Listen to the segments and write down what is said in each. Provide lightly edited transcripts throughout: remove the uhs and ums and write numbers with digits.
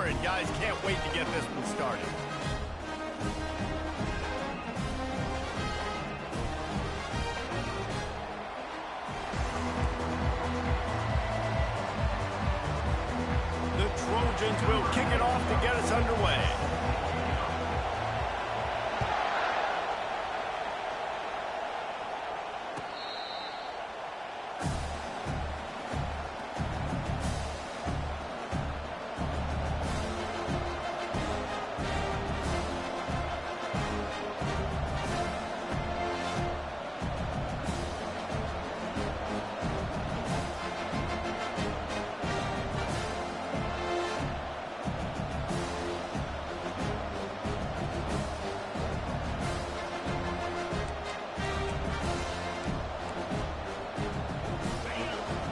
and guys can't wait to get this one started. The Trojans will kick it off to get us underway.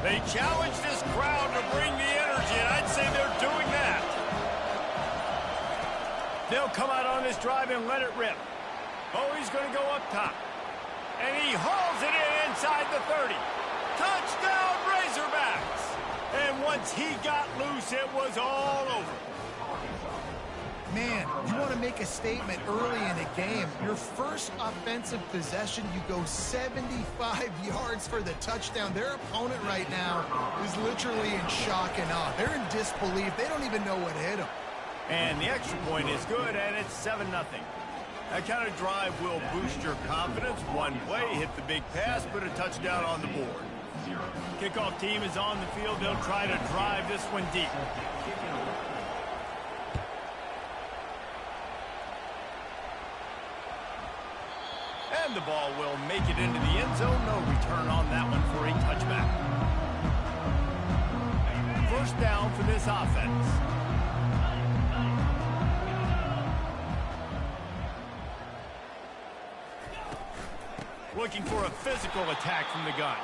They challenge this crowd to bring the energy, and I'd say they're doing that. They'll come out on this drive and let it rip. Oh, he's going to go up top. And he hauls it in inside the 30. Touchdown, Razorbacks! And once he got loose, it was all over. Man, you want to make a statement early in a game. Your first offensive possession, you go 75 yards for the touchdown. Their opponent right now is literally in shock and awe. They're in disbelief. They don't even know what hit them. And the extra point is good, and it's 7-0. That kind of drive will boost your confidence. One play, hit the big pass, put a touchdown on the board. Kickoff team is on the field. They'll try to drive this one deep. And the ball will make it into the end zone. No return on that one for a touchback. First down for this offense. Looking for a physical attack from the gun.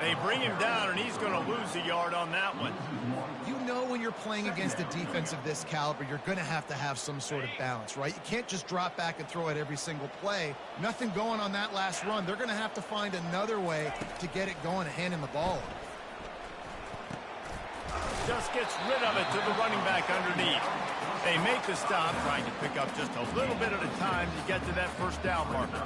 They bring him down, and he's going to lose a yard on that one. You know when you're playing against a defense of this caliber, you're going to have some sort of balance, right? You can't just drop back and throw it every single play. Nothing going on that last run. They're going to have to find another way to get it going and handing the ball off. Just gets rid of it to the running back underneath. They make the stop, trying to pick up just a little bit at a time to get to that first down marker.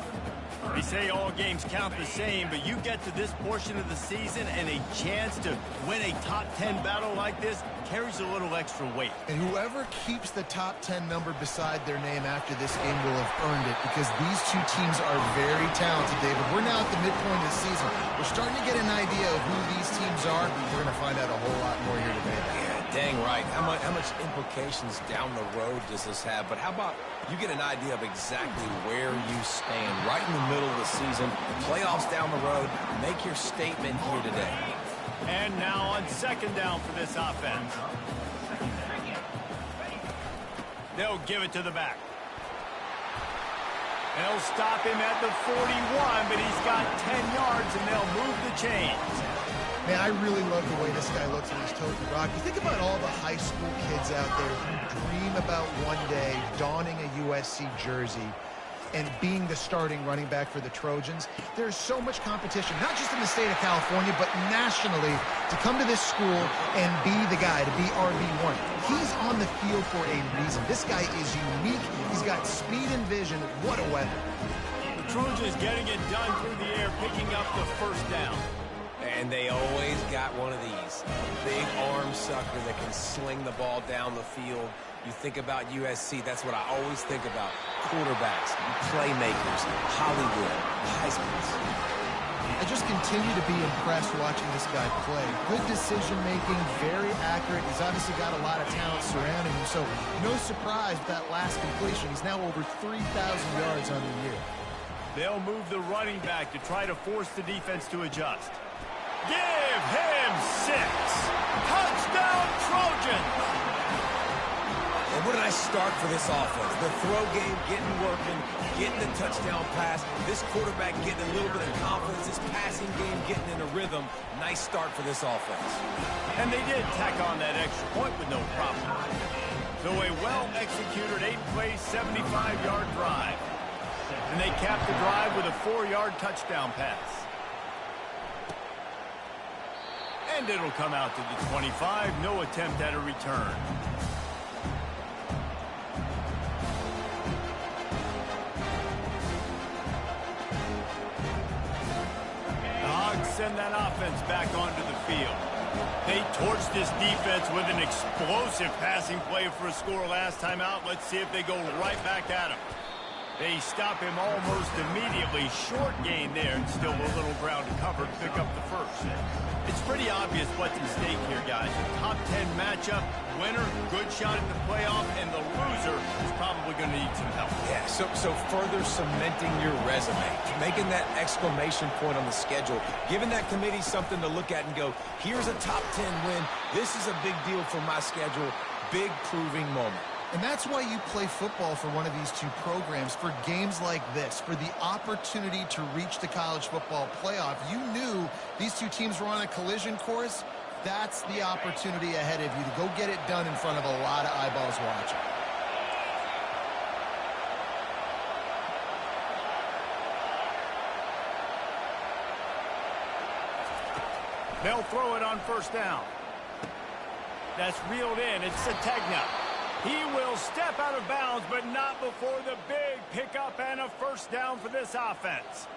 They say all games count the same, but you get to this portion of the season and a chance to win a top 10 battle like this carries a little extra weight. And whoever keeps the top 10 number beside their name after this game will have earned it, because these two teams are very talented, David. We're now at the midpoint of the season. We're starting to get an idea of who these teams are. We're going to find out a whole lot more here today. Dang right. How much implications down the road does this have? But how about you get an idea of exactly where you stand right in the middle of the season, playoffs down the road, make your statement here today. And now on second down for this offense. They'll give it to the back. They'll stop him at the 41, but he's got 10 yards, and they'll move the chains. Man, I really love the way this guy looks when he's toting the rock. You think about all the high school kids out there who dream about one day donning a USC jersey and being the starting running back for the Trojans. There's so much competition, not just in the state of California, but nationally, to come to this school and be the guy, to be RB1. He's on the field for a reason. This guy is unique. He's got speed and vision. What a weapon. The Trojans getting it done through the air, picking up the first down. And they always got one of these. Big arm sucker that can sling the ball down the field. You think about USC, that's what I always think about. Quarterbacks, playmakers, Hollywood, Heisman's. I just continue to be impressed watching this guy play. Good decision-making, very accurate. He's obviously got a lot of talent surrounding him, so no surprise with that last completion. He's now over 3,000 yards on the year. They'll move the running back to try to force the defense to adjust. Give him 6. Touchdown, Trojans! And what a nice start for this offense. The throw game getting working, getting the touchdown pass. This quarterback getting a little bit of confidence. This passing game getting in a rhythm. Nice start for this offense. And they did tack on that extra point with no problem. So a well-executed 8-play, 75-yard drive. And they capped the drive with a 4-yard touchdown pass. And it'll come out to the 25. No attempt at a return. offense back onto the field. They torched this defense with an explosive passing play for a score last time out. Let's see if they go right back at him. They stop him almost immediately. Short gain there, and still a little ground to cover to pick up the first. It's pretty obvious what's at stake here, guys. A top 10 matchup, winner, good shot at the playoff, and the loser is probably going to need some help. Yeah, so further cementing your resume, making that exclamation point on the schedule, giving that committee something to look at and go, here's a top 10 win. This is a big deal for my schedule. Big proving moment. And that's why you play football for one of these two programs, for games like this, for the opportunity to reach the college football playoff. You knew these two teams were on a collision course. That's the opportunity ahead of you to go get it done in front of a lot of eyeballs watching. They'll throw it on first down. That's reeled in. It's Sategna. He will step out of bounds, but not before the big pickup and a first down for this offense.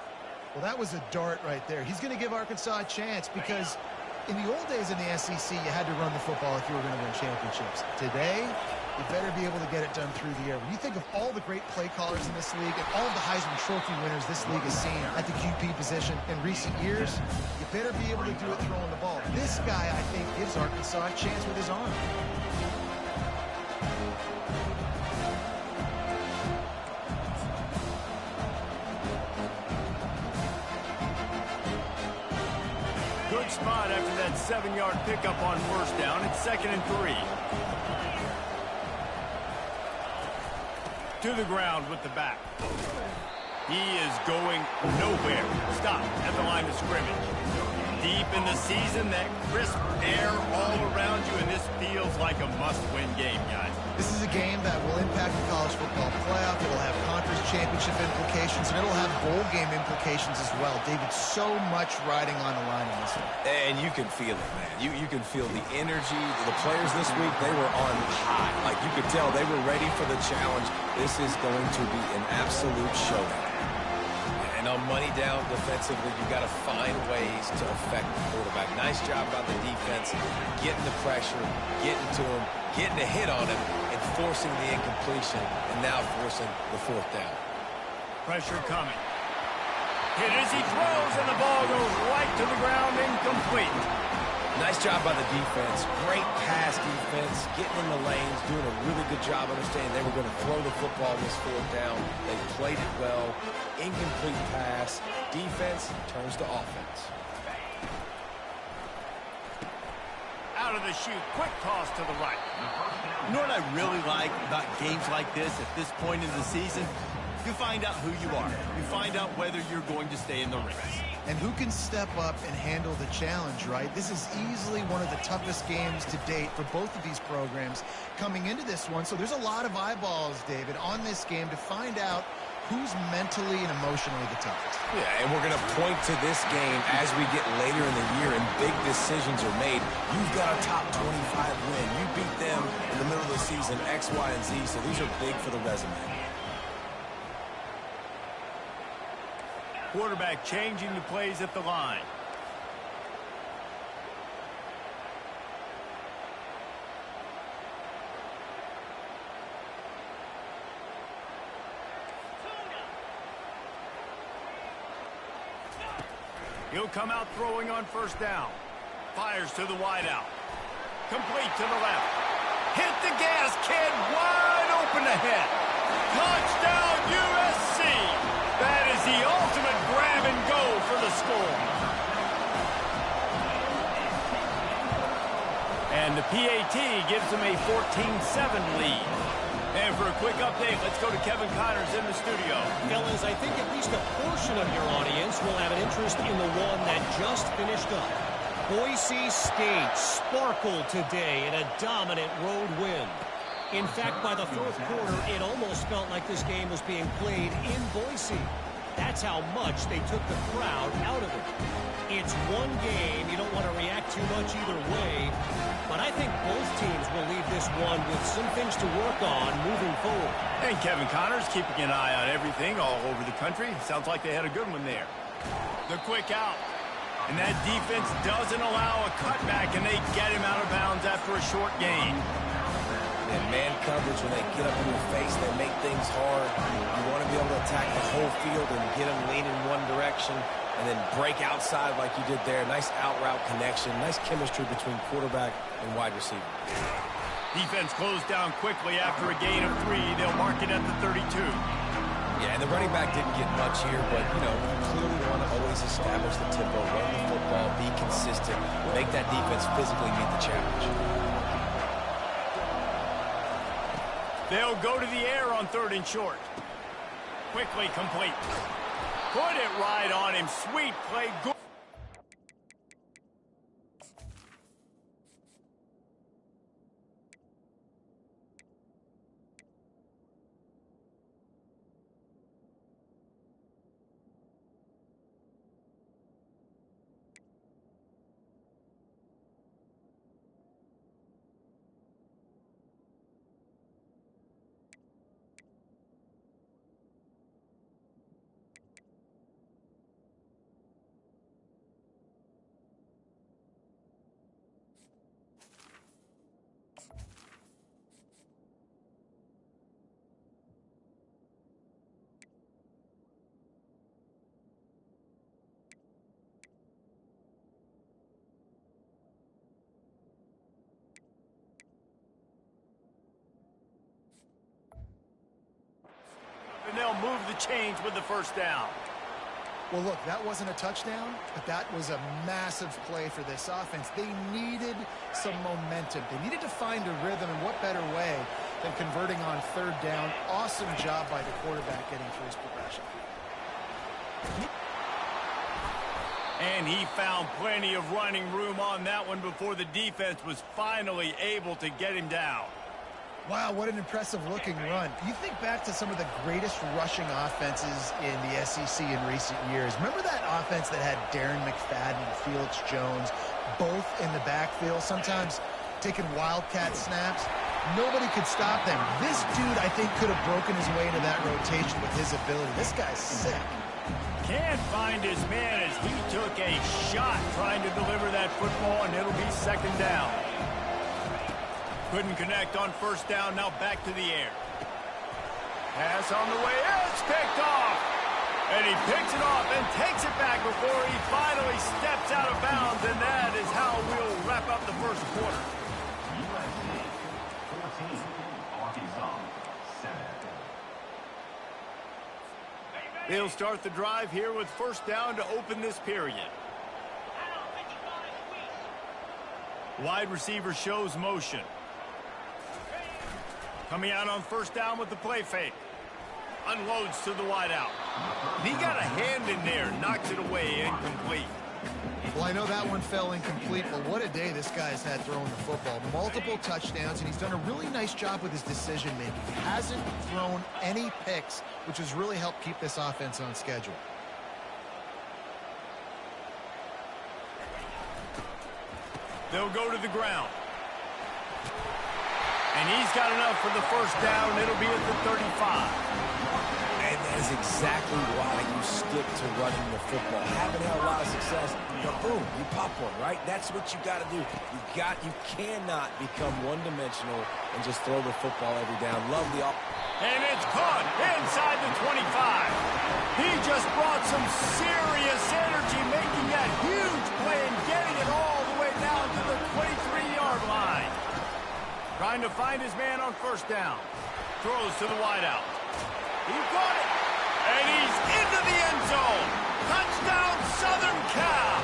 Well, that was a dart right there. He's going to give Arkansas a chance because in the old days in the SEC, you had to run the football if you were going to win championships. Today, you better be able to get it done through the air. When you think of all the great play callers in this league and all of the Heisman Trophy winners this league has seen at the QB position in recent years, you better be able to do it throwing the ball. This guy, I think, gives Arkansas a chance with his arm. Good spot after that 7-yard pickup on first down. It's 2nd and 3. To the ground with the back. He is going nowhere. Stop at the line of scrimmage. Deep in the season, that crisp air all around you, and this feels like a must-win game, guys. This is a game that will impact the college football playoff. It'll have conference championship implications, and it'll have bowl game implications as well. David, so much riding on the line in this one. And you can feel it, man. You can feel the energy. The players this week, they were on high. Like, you could tell they were ready for the challenge. This is going to be an absolute showdown. And on money down defensively, you've got to find ways to affect the quarterback. Nice job by the defense, getting the pressure, getting to him, getting a hit on him, and forcing the incompletion, and now forcing the 4th down. Pressure coming. Hit as he throws, and the ball goes right to the ground, incomplete. Nice job by the defense. Great pass defense, getting in the lanes, doing a really good job understanding they were going to throw the football this 4th down. They played it well. Incomplete pass. Defense turns to offense. Out of the chute, quick toss to the right. You know what I really like about games like this at this point in the season? You find out who you are. You find out whether you're going to stay in the race. And who can step up and handle the challenge, right? This is easily one of the toughest games to date for both of these programs coming into this one. So there's a lot of eyeballs, David, on this game to find out who's mentally and emotionally the toughest. Yeah, and we're going to point to this game as we get later in the year and big decisions are made. You've got a top 25 win. You beat them in the middle of the season, X, Y, and Z, so these are big for the resume. Quarterback changing the plays at the line. He'll come out throwing on first down. Fires to the wideout. Complete to the left. Hit the gas, kid. Wide open ahead. Touchdown, USC. That is the ultimate grab and go for the score. And the PAT gives them a 14-7 lead. And for a quick update, let's go to Kevin Connors in the studio. Fellas, I think at least a portion of your audience will have an interest in the one that just finished up. Boise State sparkled today in a dominant road win. In fact, by the 4th quarter, it almost felt like this game was being played in Boise. That's how much they took the crowd out of it. It's one game. You don't want to react too much either way. But I think both teams will leave this one with some things to work on moving forward. And Kevin Connors keeping an eye on everything all over the country. Sounds like they had a good one there. The quick out. And that defense doesn't allow a cutback, and they get him out of bounds after a short gain. And man coverage, when they get up in your face, they make things hard. You want to be able to attack the whole field and get them leaning one direction and then break outside like you did there. Nice out route connection, nice chemistry between quarterback and wide receiver. Defense closed down quickly after a gain of 3. They'll mark it at the 32. Yeah, and the running back didn't get much here, but, you know, you clearly want to always establish the tempo, run the football, be consistent, make that defense physically meet the challenge. They'll go to the air on 3rd and short. Quickly complete. Put it right on him. Sweet play. Good. And they'll move the chains with the first down. Well, look, that wasn't a touchdown, but that was a massive play for this offense. They needed some momentum. They needed to find a rhythm, and what better way than converting on 3rd down. Awesome job by the quarterback getting through his progression. And he found plenty of running room on that one before the defense was finally able to get him down. Wow, what an impressive-looking run. You think back to some of the greatest rushing offenses in the SEC in recent years. Remember that offense that had Darren McFadden and Felix Jones both in the backfield, sometimes taking wildcat snaps? Nobody could stop them. This dude, I think, could have broken his way into that rotation with his ability. This guy's sick. Can't find his man as he took a shot trying to deliver that football, and it'll be 2nd down. Couldn't connect on 1st down, now back to the air. Pass on the way, it's picked off. And he picks it off and takes it back before he finally steps out of bounds, and that is how we'll wrap up the 1st quarter. USC 14, Arkansas 7. They'll start the drive here with 1st down to open this period. Wide receiver shows motion. Coming out on 1st down with the play fake. Unloads to the wideout. He got a hand in there, knocks it away, incomplete. Well, I know that one fell incomplete, but what a day this guy's had throwing the football. Multiple touchdowns, and he's done a really nice job with his decision-making. He hasn't thrown any picks, which has really helped keep this offense on schedule. They'll go to the ground. And he's got enough for the 1st down. It'll be at the 35. And that is exactly why you stick to running the football. Haven't had a lot of success, but boom, you pop one, right? That's what you got to do. You cannot become one-dimensional and just throw the football every down. Love the And it's caught inside the 25. He just brought some serious energy, making that huge play and getting it all the way down to the 23-yard line. Trying to find his man on 1st down. Throws to the wideout. He got it. And he's into the end zone. Touchdown, Southern Cal.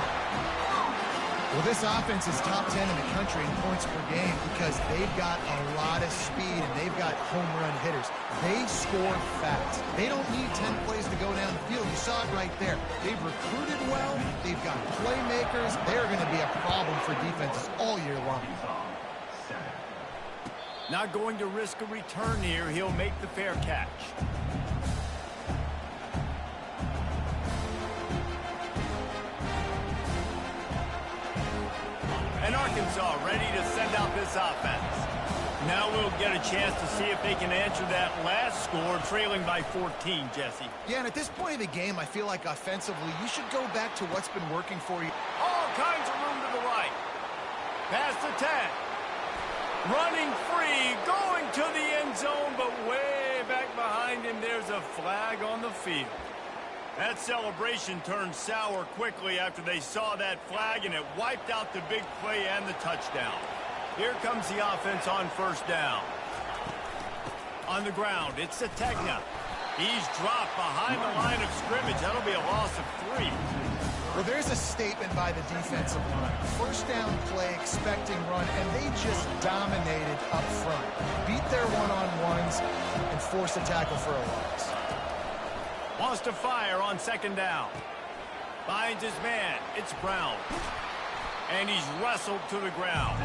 Well, this offense is top 10 in the country in points per game because they've got a lot of speed and they've got home run hitters. They score fast. They don't need 10 plays to go down the field. You saw it right there. They've recruited well. They've got playmakers. They're going to be a problem for defenses all year long. Not going to risk a return here. He'll make the fair catch. And Arkansas ready to send out this offense. Now we'll get a chance to see if they can answer that last score, trailing by 14, Jesse. Yeah, and at this point of the game, I feel like offensively, you should go back to what's been working for you. All kinds of room to the right. Past the 10. Running free, going to the end zone, but way back behind him, there's a flag on the field. That celebration turned sour quickly after they saw that flag, and it wiped out the big play and the touchdown. Here comes the offense on first down. On the ground, it's Sategna. He's dropped behind the line of scrimmage. That'll be a loss of 3. Well, there's a statement by the defensive line. First down play, expecting run, and they just dominated up front. Beat their one-on-ones and forced a tackle for a loss. Wants to fire on second down. Finds his man. It's Brown. And he's wrestled to the ground.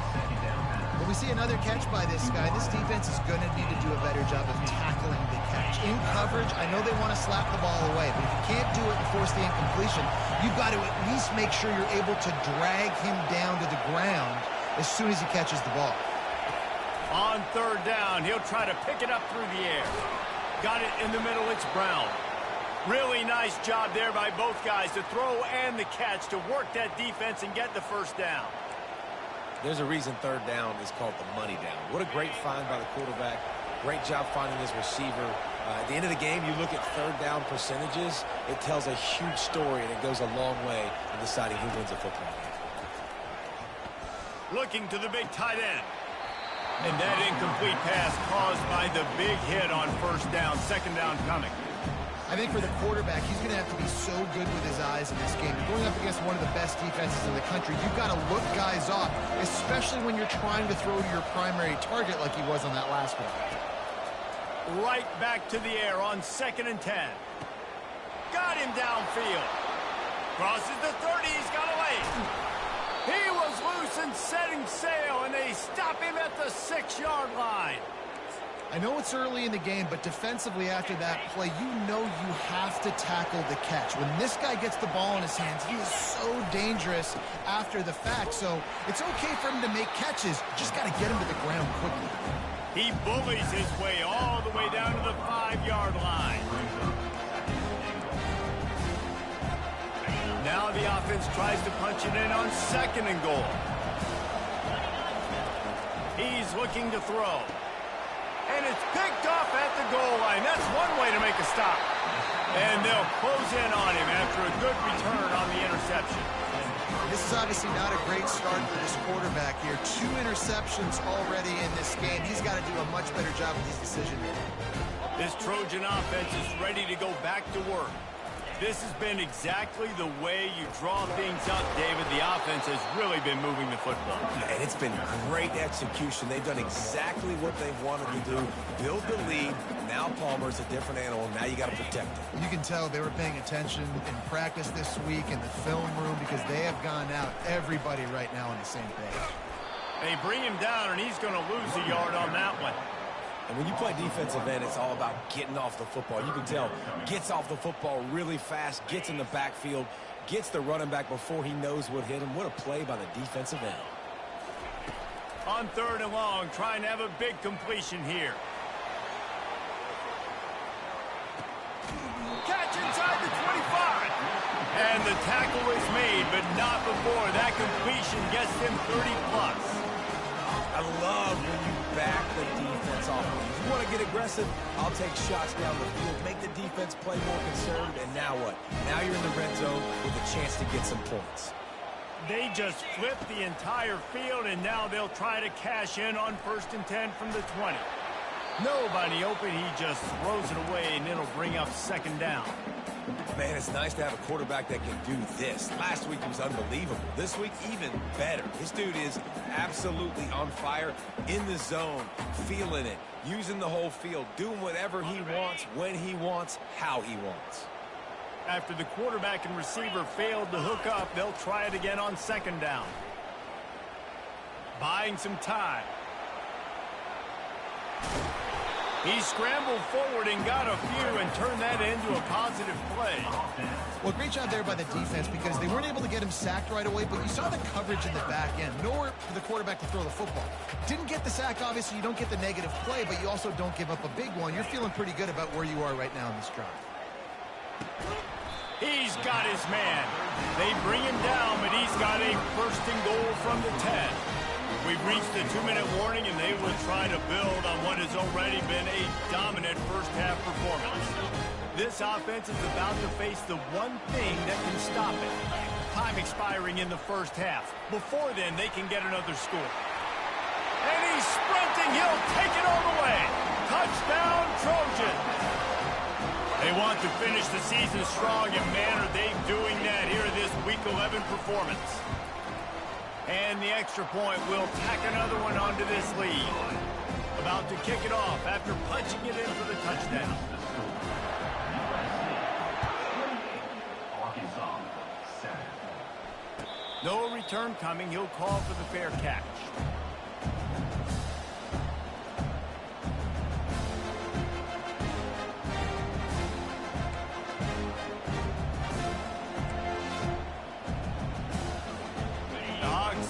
When we see another catch by this guy, this defense is going to need to do a better job of tackling the catch. In coverage, I know they want to slap the ball away, but if you can't do it and force the incompletion, you've got to at least make sure you're able to drag him down to the ground as soon as he catches the ball. On third down, he'll try to pick it up through the air. Got it in the middle, it's Brown. Really nice job there by both guys to throw and the catch to work that defense and get the first down. There's a reason third down is called the money down. What a great find by the quarterback. Great job finding his receiver. At the end of the game, you look at third down percentages. It tells a huge story, and it goes a long way in deciding who wins a football game. Looking to the big tight end. And that incomplete pass caused by the big hit on first down. Second down coming. I think for the quarterback, he's going to have to be so good with his eyes in this game. Going up against one of the best defenses in the country, you've got to look guys off, especially when you're trying to throw to your primary target like he was on that last one. Right back to the air on 2nd and 10. Got him downfield. Crosses the 30. He's got away. He was loose and setting sail, and they stop him at the 6-yard line. I know it's early in the game, but defensively after that play, you know you have to tackle the catch. When this guy gets the ball in his hands, he is so dangerous after the fact. So it's okay for him to make catches. Just got to get him to the ground quickly. He bullies his way all the way down to the 5-yard line. Now the offense tries to punch it in on 2nd and goal. He's looking to throw. And it's picked off at the goal line. That's one way to make a stop. And they'll close in on him after a good return on the interception. This is obviously not a great start for this quarterback here. 2 interceptions already in this game. He's got to do a much better job with his decision making. This Trojan offense is ready to go back to work. This has been exactly the way you draw things up, David. The offense has really been moving the football. And it's been great execution. They've done exactly what they've wanted to do. Build the lead. Now Palmer's a different animal. Now you got to protect him. You can tell they were paying attention in practice this week in the film room because they have gone out, everybody right now on the same page. They bring him down, and he's going to lose a yard on that one. And when you play defensive end, it's all about getting off the football. You can tell, gets off the football really fast, gets in the backfield, gets the running back before he knows what hit him. What a play by the defensive end. On 3rd and long, trying to have a big completion here. Catch inside the 25. And the tackle is made, but not before. That completion gets them 30+. I love when you back the defense off. If you want to get aggressive, I'll take shots down the field, make the defense play more conservative, and now what? Now you're in the red zone with a chance to get some points. They just flipped the entire field, and now they'll try to cash in on 1st and 10 from the 20. Nobody open. He just throws it away, and it'll bring up 2nd down. Man, it's nice to have a quarterback that can do this. Last week he was unbelievable. This week, even better. This dude is absolutely on fire, in the zone, feeling it, using the whole field, doing whatever he wants, when he wants, how he wants. After the quarterback and receiver failed to hook up, they'll try it again on 2nd down. Buying some time. He scrambled forward and got a few and turned that into a positive play. Well, great job there by the defense because they weren't able to get him sacked right away, but you saw the coverage in the back end. Nowhere for the quarterback to throw the football. Didn't get the sack, obviously. You don't get the negative play, but you also don't give up a big one. You're feeling pretty good about where you are right now in this drive. He's got his man. They bring him down, but he's got a first and goal from the 10. We've reached the 2-minute warning, and they will try to build on what has already been a dominant first-half performance. This offense is about to face the one thing that can stop it. Time expiring in the first half. Before then, they can get another score. And he's sprinting. He'll take it all the way. Touchdown, Trojans. They want to finish the season strong, and man, are they doing that here in this Week 11 performance. And the extra point will tack another one onto this lead. About to kick it off after punching it in for the touchdown. Arkansas 7. No return coming. He'll call for the fair catch.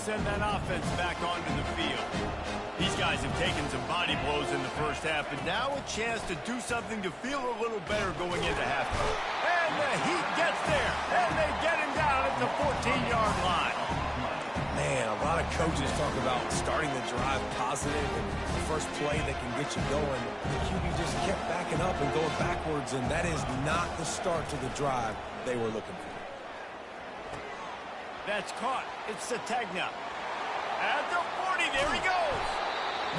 Send that offense back onto the field. These guys have taken some body blows in the first half, and now a chance to do something to feel a little better going into halftime. And the Heat gets there, and they get him down at the 14-yard line. Man, a lot of coaches talk about starting the drive positive and the first play that can get you going. The QB just kept backing up and going backwards, and that is not the start to the drive they were looking for. That's caught. It's Sategna. At the 40, there he goes.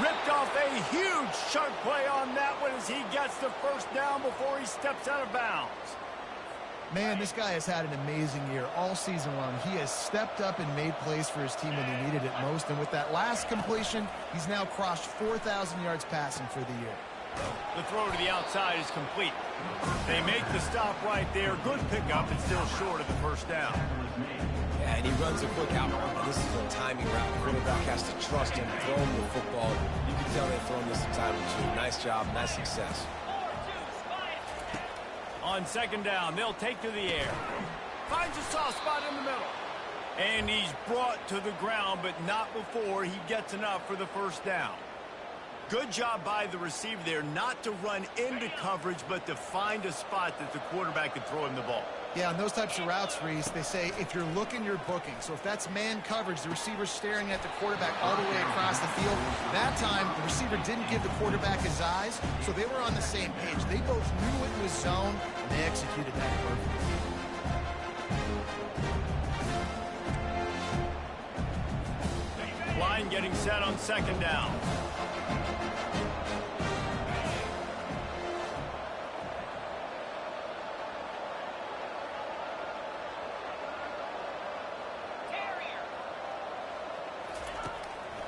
Ripped off a huge chunk play on that one as he gets the first down before he steps out of bounds. Man, this guy has had an amazing year all season long. He has stepped up and made plays for his team when he needed it most. And with that last completion, he's now crossed 4,000 yards passing for the year. The throw to the outside is complete. They make the stop right there. Good pickup and still short of the first down. Yeah, and he runs a quick out route. This is a timing route. The quarterback has to trust him to throw him the football. You can tell they've thrown this a time or two. Nice job, nice success. On second down, they'll take to the air. Finds a soft spot in the middle. And he's brought to the ground, but not before he gets enough for the first down. Good job by the receiver there not to run into coverage, but to find a spot that the quarterback could throw him the ball. Yeah, on those types of routes, Reese, they say if you're looking, you're booking. So if that's man coverage, the receiver's staring at the quarterback all the way across the field. That time, the receiver didn't give the quarterback his eyes, so they were on the same page. They both knew it was zone, and they executed that perfectly. Line getting set on second down.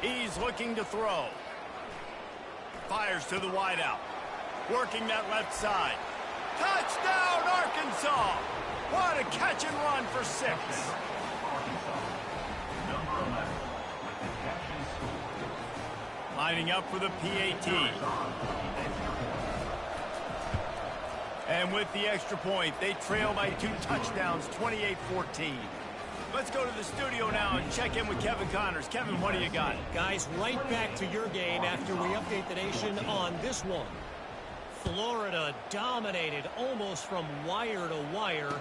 He's looking to throw. Fires to the wideout. Working that left side. Touchdown, Arkansas! What a catch and run for 6. Lining up for the PAT. And with the extra point, they trail by 2 touchdowns, 28-14. Let's go to the studio now and check in with Kevin Connors. Kevin, what do you got? Guys, right back to your game after we update the nation on this one. Florida dominated almost from wire to wire.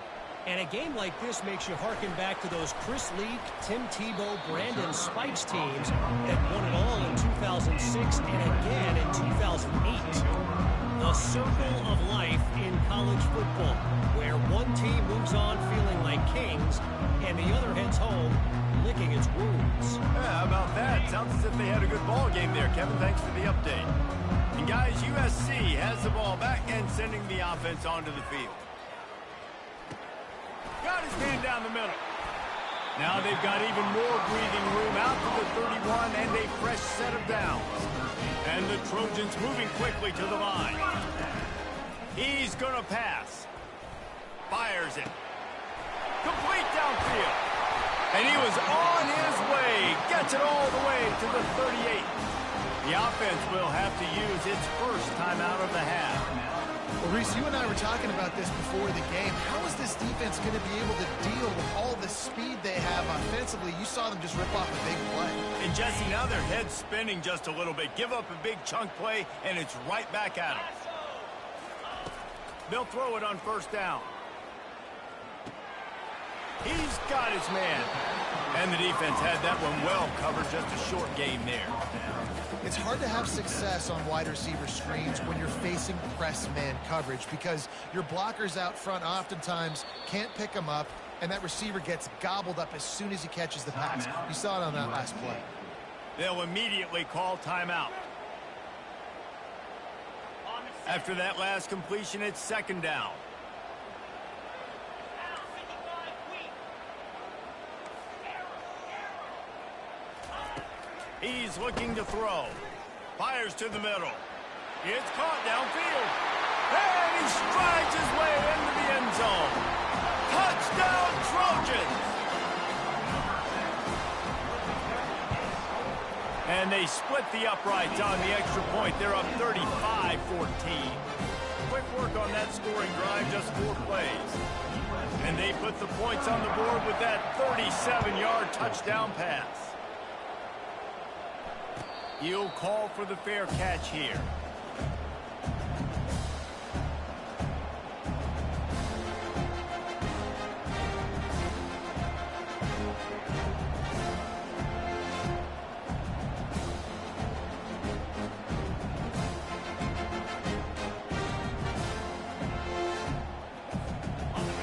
And a game like this makes you harken back to those Chris Leak, Tim Tebow, Brandon Spikes teams that won it all in 2006 and again in 2008. The circle of life in college football, where one team moves on feeling like kings and the other heads home licking its wounds. Yeah, how about that? Sounds as if they had a good ball game there, Kevin. Thanks for the update. And guys, USC has the ball back and sending the offense onto the field. Got his man down the middle. Now they've got even more breathing room out to the 31 and a fresh set of downs. And the Trojans moving quickly to the line. He's going to pass. Fires it. Complete downfield. And he was on his way. Gets it all the way to the 38. The offense will have to use its first timeout of the half. Well, Reese, you and I were talking about this before the game. How is this defense going to be able to deal with all the speed they have offensively? You saw them just rip off a big play. And Jesse, now their head's spinning just a little bit. Give up a big chunk play, and it's right back at them. They'll throw it on first down. He's got his man. And the defense had that one well covered. Just a short game there. It's hard to have success on wide receiver screens when you're facing press man coverage because your blockers out front oftentimes can't pick them up, and that receiver gets gobbled up as soon as he catches the pass. You saw it on that last play. They'll immediately call timeout. After that last completion, it's second down. He's looking to throw. Fires to the middle. It's caught downfield. And he strides his way into the end zone. Touchdown, Trojans! And they split the uprights on the extra point. They're up 35-14. Quick work on that scoring drive, just 4 plays. And they put the points on the board with that 37-yard touchdown pass. He'll call for the fair catch here.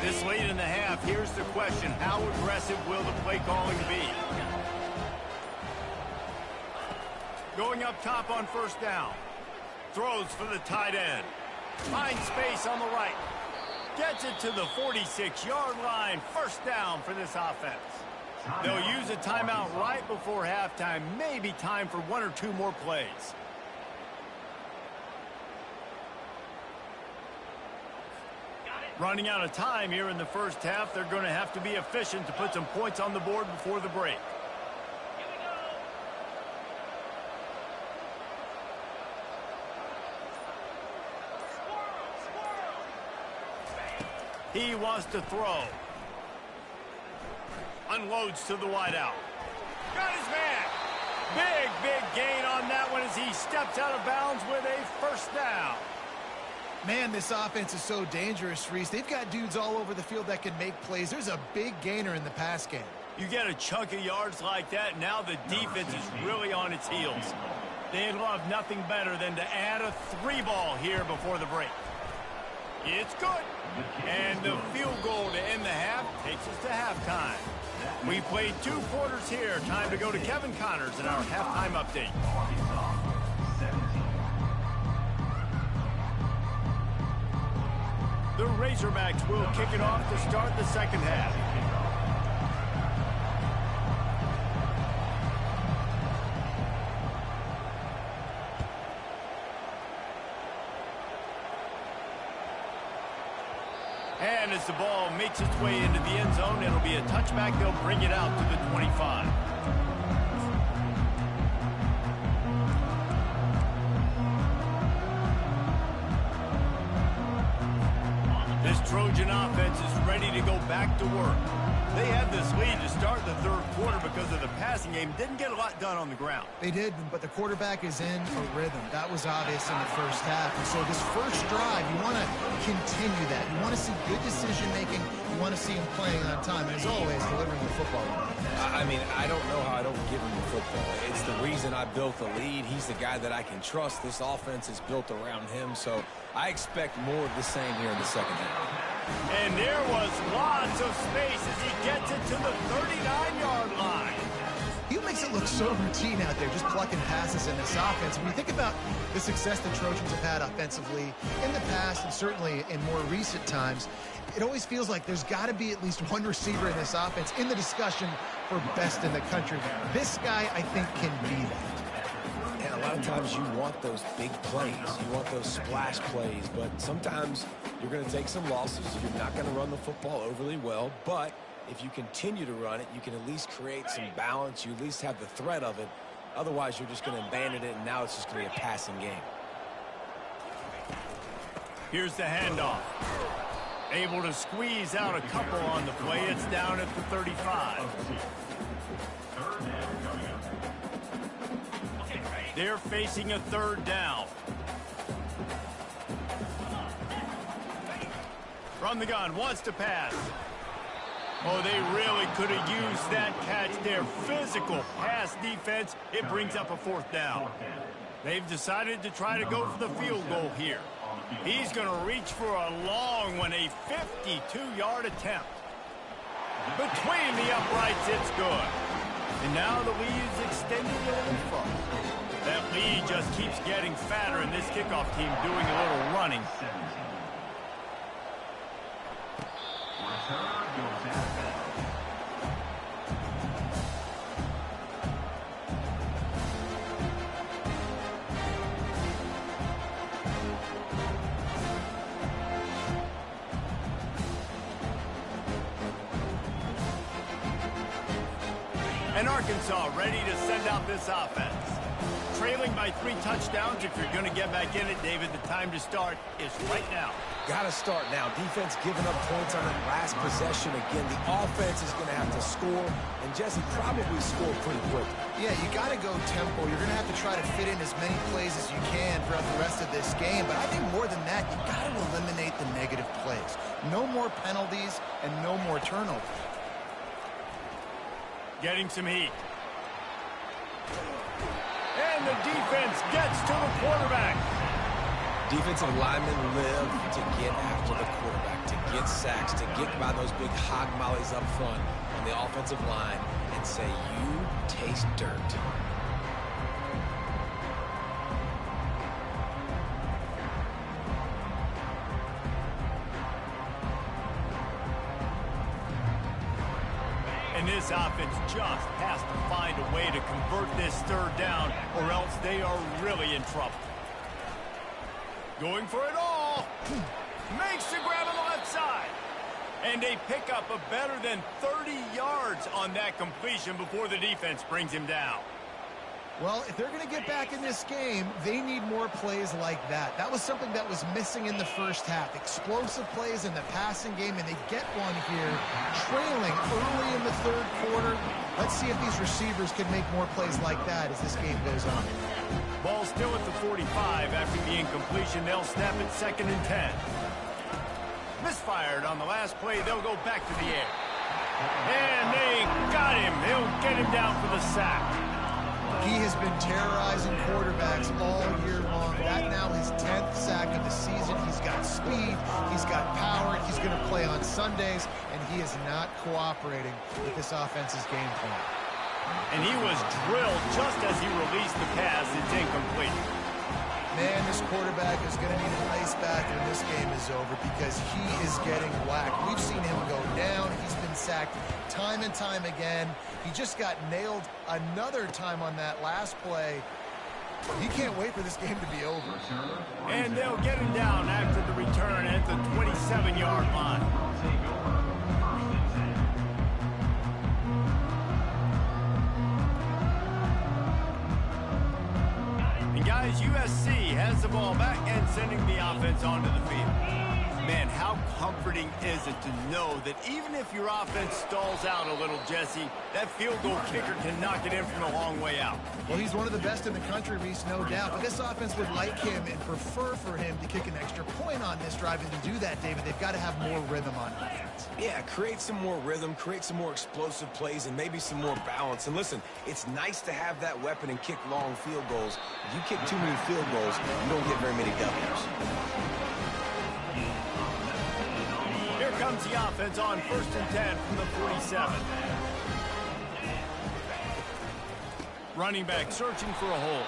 This late in the half, here's the question. How aggressive will the play calling be? Going up top on first down. Throws for the tight end. Finds space on the right. Gets it to the 46-yard line. First down for this offense. They'll use a timeout right before halftime. Maybe time for 1 or 2 more plays. Running out of time here in the first half. They're going to have to be efficient to put some points on the board before the break. He wants to throw. Unloads to the wideout. Got his man. Big gain on that one as he steps out of bounds with a first down. Man, this offense is so dangerous, Reese. They've got dudes all over the field that can make plays. There's a big gainer in the pass game. You get a chunk of yards like that, now the defense is really on its heels. They'd love nothing better than to add a 3-ball here before the break. It's good. And the field goal to end the half takes us to halftime. We played 2 quarters here. Time to go to Kevin Connors in our halftime update. The Razorbacks will kick it off to start the second half. And as the ball makes its way into the end zone, it'll be a touchback. They'll bring it out to the 25. This Trojan offense is ready to go back to work. They had this lead to start the third quarter because of the passing game. Didn't get a lot done on the ground. They did, but the quarterback is in a rhythm. That was obvious in the first half. And so this first drive, you want to continue that. You want to see good decision-making. You want to see him playing on time. And as always, delivering the football. I mean, I don't know how I don't give him the football. It's the reason I built the lead. He's the guy that I can trust. This offense is built around him, so I expect more of the same here in the second half. And there was lots of space as he gets it to the 39-yard line. He makes it look so routine out there, just plucking passes in this offense. When you think about the success the Trojans have had offensively in the past and certainly in more recent times, it always feels like there's got to be at least one receiver in this offense in the discussion for best in the country. This guy, I think, can be that. Yeah, a lot of times you want those big plays. You want those splash plays, but sometimes you're going to take some losses. You're not going to run the football overly well, but if you continue to run it, you can at least create some balance. You at least have the threat of it. Otherwise, you're just going to abandon it, and now it's just going to be a passing game. Here's the handoff. Able to squeeze out a couple on the play. It's down at the 35. They're facing a third down. From the gun, wants to pass. Oh, they really could have used that catch there. Physical pass defense. It brings up a fourth down. They've decided to try to go for the field goal here. He's going to reach for a long one, a 52-yard attempt. Between the uprights, it's good. And now the lead is extending a little further. That lead just keeps getting fatter, and this kickoff team doing a little running. And Arkansas ready to send out this offense. Trailing by 3 touchdowns. If you're going to get back in it, David, the time to start is right now. Got to start now. Defense giving up points on that last possession. Again, the offense is going to have to score, and Jesse probably score pretty quick. Yeah, you got to go tempo. You're going to have to try to fit in as many plays as you can throughout the rest of this game. But I think more than that, you got to eliminate the negative plays. No more penalties and no more turnovers. Getting some heat. And the defense gets to the quarterback. Defensive linemen live to get after the quarterback, to get sacks, to get by those big hog mollies up front on the offensive line and say, you taste dirt. And this offense just has to find a way to convert this third down, or else they are really in trouble. Going for it all. Makes the grab on the left side. And they pick up a better than 30 yards on that completion before the defense brings him down. Well, if they're going to get back in this game, they need more plays like that. That was something that was missing in the first half. Explosive plays in the passing game, and they get one here, trailing early in the third quarter. Let's see if these receivers can make more plays like that as this game goes on. Ball still at the 45 after the incompletion. They'll snap it 2nd and 10. Misfired on the last play. They'll go back to the air. And they got him. They'll get him down for the sack. He has been terrorizing quarterbacks all year long. That now his 10th sack of the season. He's got speed. He's got power. He's going to play on Sundays, and he is not cooperating with this offense's game plan. And he was drilled just as he released the pass. It's incomplete. Man, this quarterback is going to need an ice bath when this game is over because he is getting whacked. We've seen him go down. He's been sacked time and time again. He just got nailed another time on that last play. He can't wait for this game to be over. And they'll get him down after the return at the 27-yard line. Guys, USC has the ball back and sending the offense onto the field. Man, how comforting is it to know that even if your offense stalls out a little, Jesse, that field goal kicker can knock it in from a long way out. Well, he's one of the best in the country, Reese, no doubt. But this offense would like him and prefer for him to kick an extra point on this drive. And to do that, David, they've got to have more rhythm on offense. Yeah, create some more rhythm, create some more explosive plays, and maybe some more balance. And listen, it's nice to have that weapon and kick long field goals. If you kick too many field goals, you don't get very many W's. Here comes the offense on 1st and 10 from the 47. Running back searching for a hole.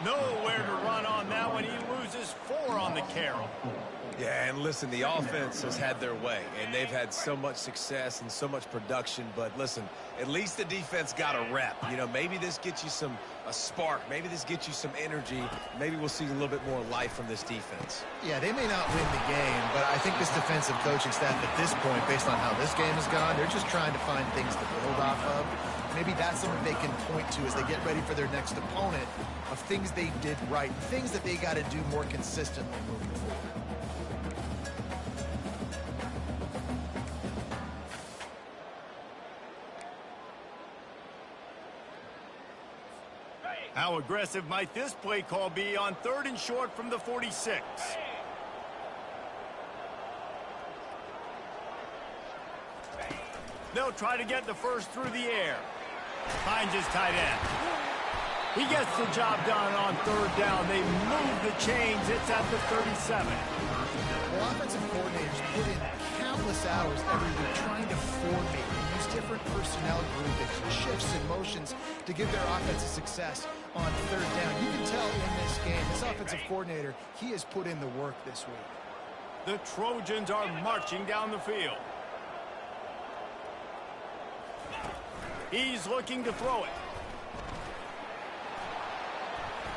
Nowhere to run on that one. He loses 4 on the the carry. Yeah, and listen, the offense has had their way, and they've had so much success and so much production. But listen, at least the defense got a rep. You know, maybe this gets you a spark. Maybe this gets you some energy. Maybe we'll see a little bit more life from this defense. Yeah, they may not win the game, but I think this defensive coaching staff at this point, based on how this game has gone, they're just trying to find things to build off of. Maybe that's something they can point to as they get ready for their next opponent of things they did right, things that they got to do more consistently moving forward. How aggressive might this play call be on 3rd and short from the 46? They'll try to get the first through the air. Finds his tight end. He gets the job done on 3rd down. They move the chains. It's at the 37. Well, offensive coordinators put in countless hours every week trying to formate and use different personnel groupings, shifts and motions to give their offense success on 3rd down. You can tell in this game, this offensive coordinator, he has put in the work this week. The Trojans are marching down the field. He's looking to throw it.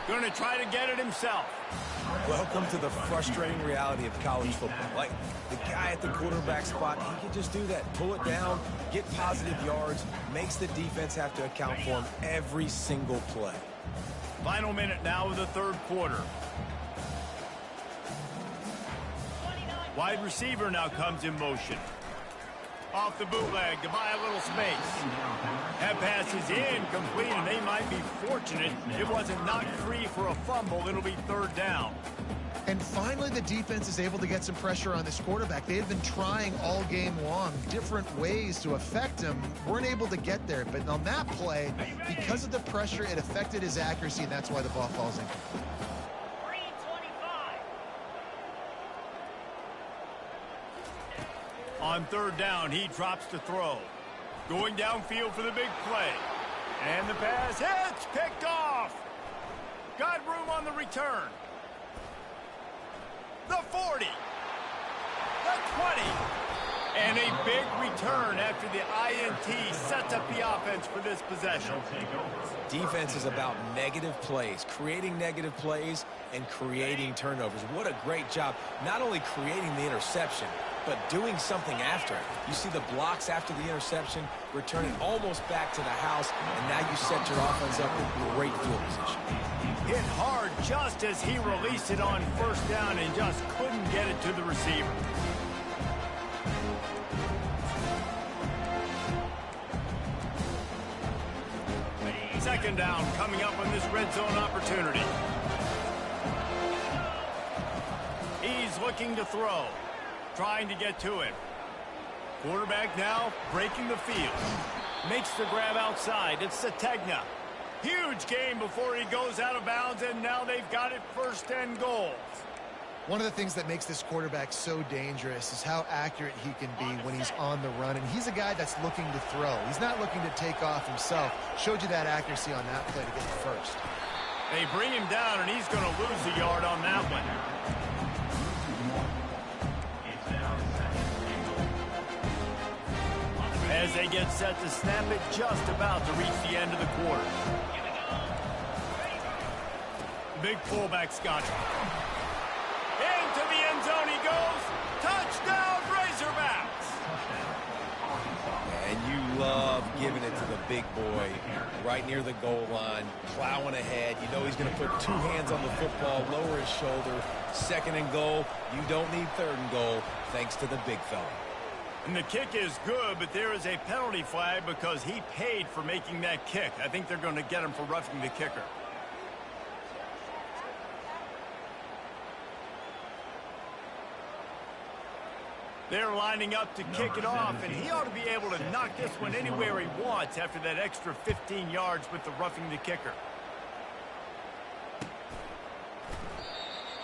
Going to try to get it himself. Welcome to the frustrating reality of college football. Like, the guy at the quarterback spot, he can just do that. Pull it down, get positive yards, makes the defense have to account for him every single play. Final minute now of the 3rd quarter. Wide receiver now comes in motion. Off the bootleg to buy a little space. That pass is incomplete, and they might be fortunate it wasn't knocked free for a fumble. It'll be 3rd down. And finally, the defense is able to get some pressure on this quarterback. They had been trying all game long different ways to affect him. Weren't able to get there. But on that play, because of the pressure, it affected his accuracy, and that's why the ball falls incomplete. On 3rd down, he drops to throw. Going downfield for the big play. And the pass hits, picked off. Got room on the return. The 40. The 20. And a big return after the INT sets up the offense for this possession. Defense is about negative plays, creating negative plays and creating turnovers. What a great job, not only creating the interception, but doing something after it. You see the blocks after the interception, returning almost back to the house, and now you set your offense up in great field position. Hit hard just as he released it on 1st down and just couldn't get it to the receiver. Second down coming up on this red zone opportunity. He's looking to throw. Trying to get to it. Quarterback now breaking the field. Makes the grab outside. It's Sategna. Huge game before he goes out of bounds, and now they've got it 1st and goal. One of the things that makes this quarterback so dangerous is how accurate he can be when he's on the run. And he's a guy that's looking to throw. He's not looking to take off himself. Showed you that accuracy on that play to get the first. They bring him down, and he's going to lose a yard on that one. As they get set to snap it, just about to reach the end of the quarter. Big fullback Scott. Into the end zone he goes. Touchdown, Razorbacks. And you love giving it to the big boy right near the goal line, plowing ahead. You know he's going to put 2 hands on the football, lower his shoulder. 2nd and goal. You don't need 3rd and goal, thanks to the big fella. And the kick is good, but there is a penalty flag because he paid for making that kick. I think they're going to get him for roughing the kicker. They're lining up to kick it off, and he ought to be able to knock this one anywhere he wants after that extra 15 yards with the roughing the kicker.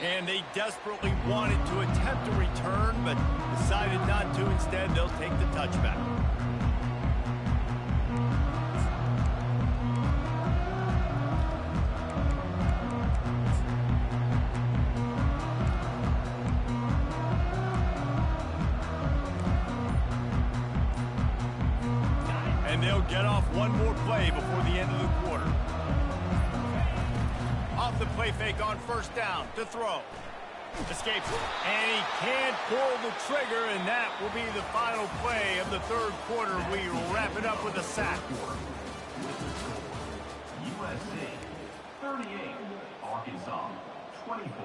And they desperately wanted to attempt a return, but decided not to. Instead, they'll take the touchback. they'll get off one more play before the end of the quarter. Off the play fake on first down to throw. Escapes, and he can't pull the trigger, and that will be the final play of the third quarter. We will wrap it up with a sack. USC 38, Arkansas 24.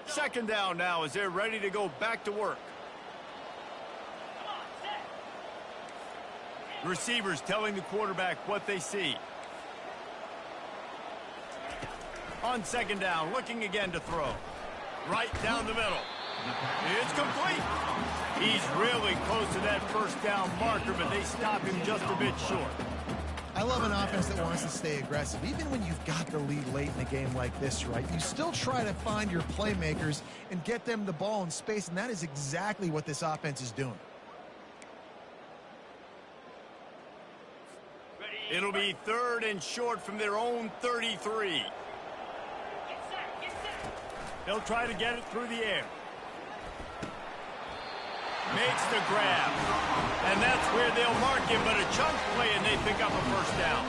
Second down now as they're ready to go back to work. Receivers telling the quarterback what they see. On second down, looking again to throw. Right down the middle. It's complete. He's really close to that first down marker, but they stop him just a bit short. I love an offense that wants to stay aggressive. Even when you've got the lead late in a game like this, right, you still try to find your playmakers and get them the ball in space, and that is exactly what this offense is doing. It'll be third and short from their own 33. They'll try to get it through the air. Makes the grab. And that's where they'll mark him, but a chunk play and they pick up a first down.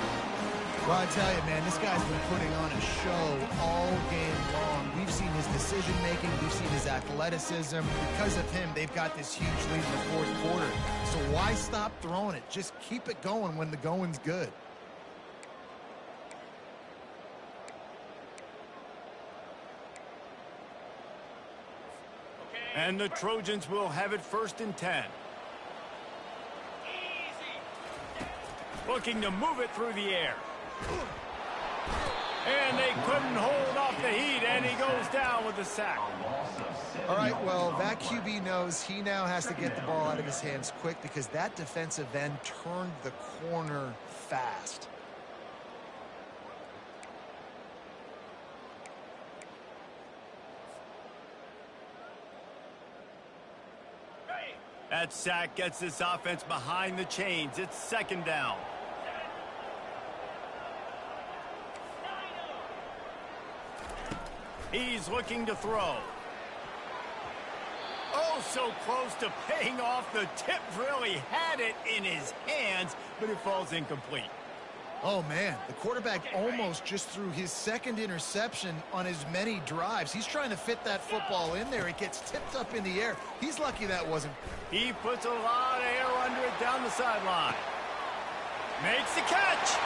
Well, I tell you, man, this guy's been putting on a show all game long. We've seen his decision-making. We've seen his athleticism. Because of him, they've got this huge lead in the fourth quarter. So why stop throwing it? Just keep it going when the going's good. And the Trojans will have it first and 10. Looking to move it through the air. And they couldn't hold off the heat, and he goes down with a sack. All right, well, that QB knows he now has to get the ball out of his hands quick because that defensive end turned the corner fast. That sack gets this offense behind the chains. It's second down. He's looking to throw. Oh, so close to paying off. The tip really had it in his hands, but it falls incomplete. Oh, man, the quarterback almost just threw his second interception on as many drives. He's trying to fit that football in there. It gets tipped up in the air. He's lucky that wasn't. He puts a lot of air under it down the sideline. Makes the catch.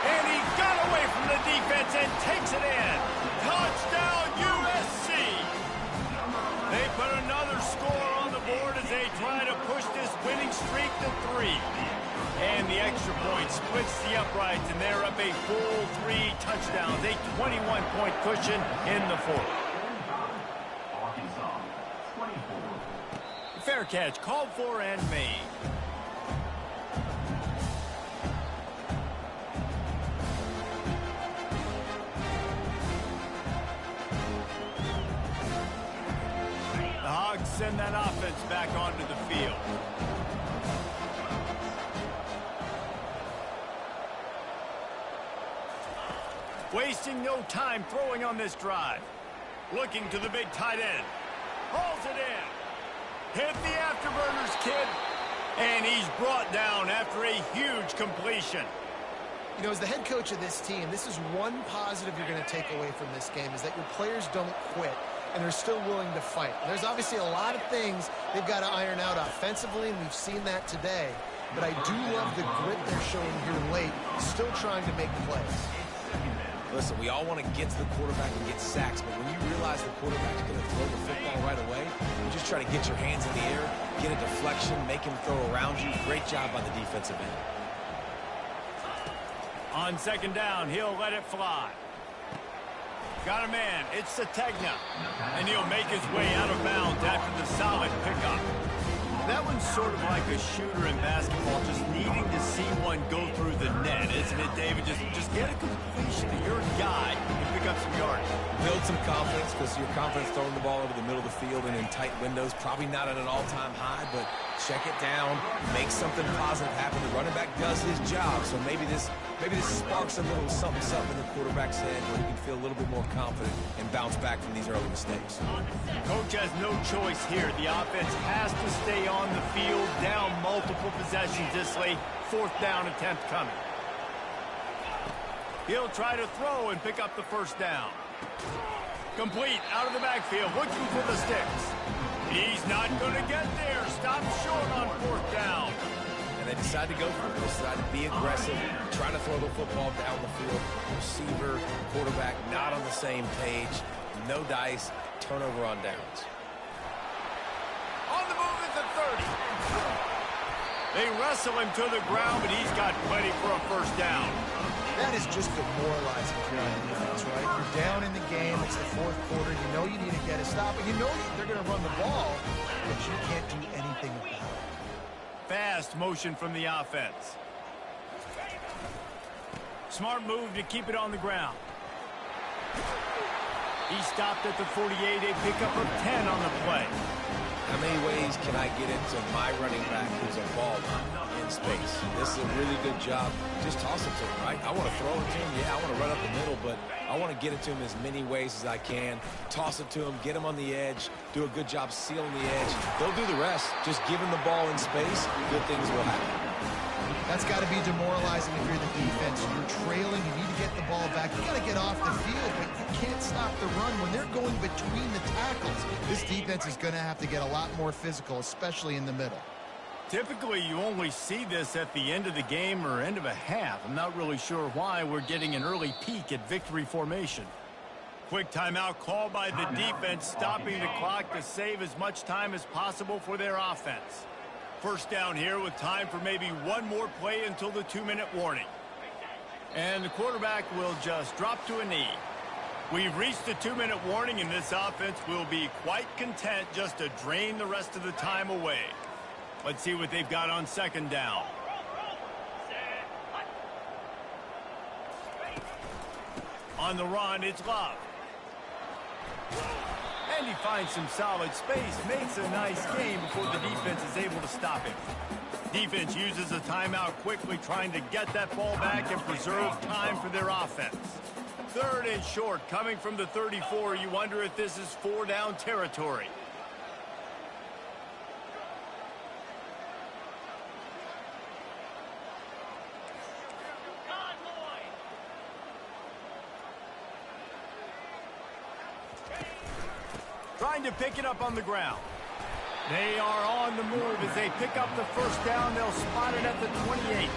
And he got away from the defense and takes it in. Touchdown, USC. They put another score on the board as they try to push this winning streak to 3. And the extra point splits the uprights, and they're up a full 3 touchdowns, a 21-point cushion in the fourth. Arkansas 24. Fair catch, called for and made. The Hogs send that offense back onto the field. Wasting no time throwing on this drive. Looking to the big tight end. Hauls it in. Hit the afterburners, kid. And he's brought down after a huge completion. You know, as the head coach of this team, this is one positive you're going to take away from this game is that your players don't quit and they're still willing to fight. There's obviously a lot of things they've got to iron out offensively, and we've seen that today. But I do love the grit they're showing here late, still trying to make plays. Listen, we all want to get to the quarterback and get sacks, but when you realize the quarterback's going to throw the football right away, you just try to get your hands in the air, get a deflection, make him throw around you. Great job by the defensive end. On second down, he'll let it fly. Got a man. It's Sategna. And he'll make his way out of bounds after the solid pickup. That one's sort of like a shooter in basketball, just needing to see one go through the net. As isn't it, David? Just get a completion to your guy and pick up some yards. Build some confidence, because your confidence throwing the ball over the middle of the field and in tight windows, probably not at an all-time high, but check it down, make something positive happen. The running back does his job, so maybe this sparks a little something in the quarterback's head where he can feel a little bit more confident and bounce back from these early mistakes. Coach has no choice here. The offense has to stay on the field, down multiple possessions this late. 4th down attempt coming. He'll try to throw and pick up the first down. Complete out of the backfield, looking for the sticks. He's not going to get there. Stop short on 4th down. And they decide to go for it. They decide to be aggressive, try to throw the football down the field. Receiver, quarterback, not on the same page. No dice, turnover on downs. On the move at the 30. They wrestle him to the ground, but he's got plenty for a first down. That is just demoralizing if you're on defense, right? You're down in the game. It's the 4th quarter. You know you need to get a stop, and you know they're going to run the ball, but you can't do anything about it. Fast motion from the offense. Smart move to keep it on the ground. He stopped at the 48, a pickup of 10 on the play. How many ways can I get it to my running back who's a ball in space? This is a really good job. Just toss it to him, right? I want to throw it to him. Yeah, I want to run up the middle, but I want to get it to him as many ways as I can. Toss it to him, get him on the edge, do a good job sealing the edge. They'll do the rest. Just give him the ball in space, good things will happen. That's got to be demoralizing if you're the defense. You're trailing. You need to get the ball back. You got to get off the field, but you can't stop the run when they're going between the tackles. This defense is going to have to get a lot more physical, especially in the middle. Typically, you only see this at the end of the game or end of a half. I'm not really sure why we're getting an early peek at victory formation. Quick timeout called by the defense, stopping the clock to save as much time as possible for their offense. First down here with time for maybe one more play until the 2-minute warning. And the quarterback will just drop to a knee. We've reached the 2-minute warning, and this offense will be quite content just to drain the rest of the time away. Let's see what they've got on 2nd down. On the run, it's Love. And he finds some solid space, makes a nice game before the defense is able to stop him. Defense uses a timeout quickly, trying to get that ball back and preserve time for their offense. 3rd and short, coming from the 34. You wonder if this is 4-down territory. Trying to pick it up on the ground. They are on the move as they pick up the first down. They'll spot it at the 28.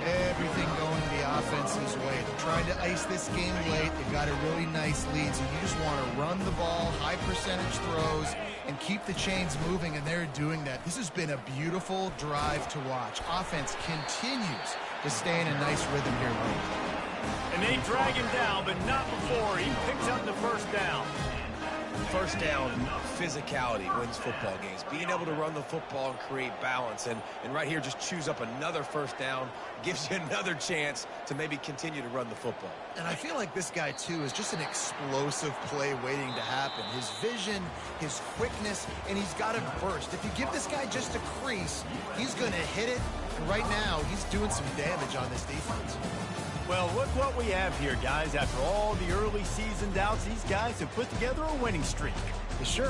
Everything going the offense's way. They're trying to ice this game late. They've got a really nice lead, so you just want to run the ball, high percentage throws, and keep the chains moving, and they're doing that. This has been a beautiful drive to watch. Offense continues to stay in a nice rhythm here late. And they drag him down, but not before he picks up the first down. First down, physicality wins football games. Being able to run the football and create balance. And right here, just choose up another first down, gives you another chance to maybe continue to run the football. And I feel like this guy, too, is just an explosive play waiting to happen. His vision, his quickness, and he's got a burst. If you give this guy just a crease, he's going to hit it. And right now, he's doing some damage on this defense. Well, look what we have here, guys. After all the early season doubts, these guys have put together a winning streak. They sure